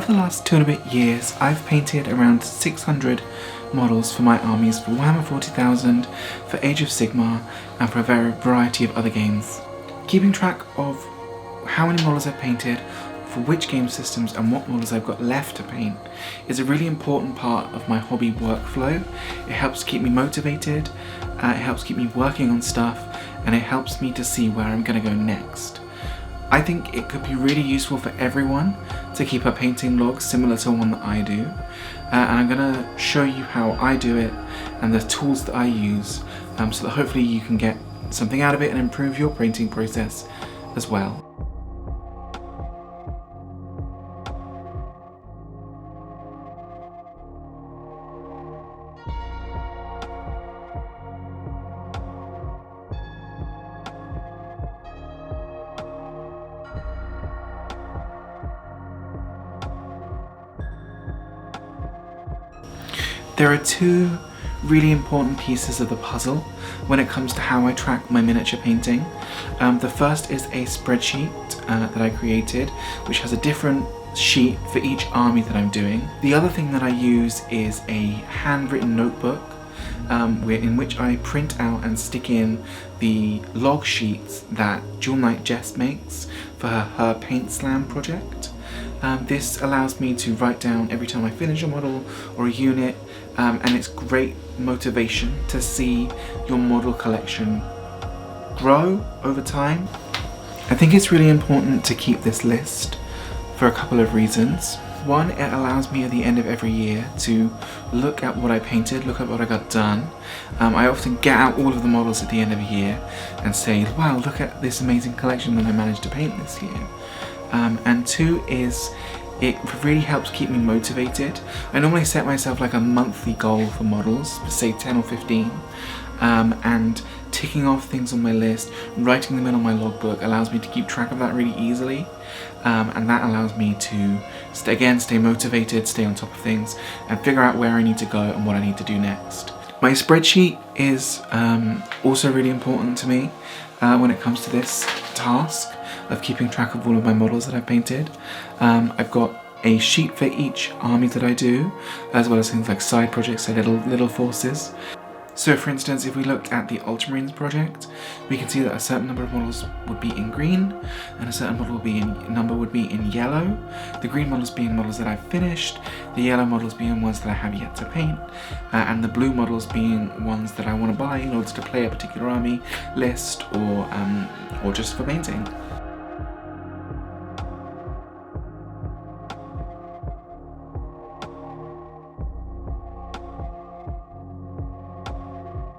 Over the last 2 and a bit years, I've painted around 600 models for my armies for Warhammer 40,000, for Age of Sigmar, and for a variety of other games. Keeping track of how many models I've painted, for which game systems and what models I've got left to paint is a really important part of my hobby workflow. It helps keep me motivated, it helps keep me working on stuff, and it helps me to see where I'm going to go next. I think it could be really useful for everyone to keep a painting log similar to one that I do, and I'm going to show you how I do it and the tools that I use, so that hopefully you can get something out of it and improve your painting process as well. There are two really important pieces of the puzzle when it comes to how I track my miniature painting. The first is a spreadsheet that I created, which has a different sheet for each army that I'm doing. The other thing that I use is a handwritten notebook in which I print out and stick in the log sheets that Jewel Knight Jess makes for her Paint Slam project. This allows me to write down every time I finish a model or a unit, and it's great motivation to see your model collection grow over time. I think it's really important to keep this list for a couple of reasons. One, it allows me at the end of every year to look at what I painted, look at what I got done. I often get out all of the models at the end of a year and say, wow, look at this amazing collection that I managed to paint this year. And two is, it really helps keep me motivated. I normally set myself like a monthly goal for models, say 10 or 15, and ticking off things on my list, writing them in on my logbook allows me to keep track of that really easily, and that allows me to stay motivated, stay on top of things, and figure out where I need to go and what I need to do next. My spreadsheet is also really important to me when it comes to this task of keeping track of all of my models that I've painted. I've got a sheet for each army that I do, as well as things like side projects, so little forces. So for instance, if we looked at the Ultramarines project, we can see that a certain number of models would be in green, and a certain number would be in yellow. The green models being models that I've finished, the yellow models being ones that I have yet to paint, and the blue models being ones that I want to buy in order to play a particular army list or just for painting.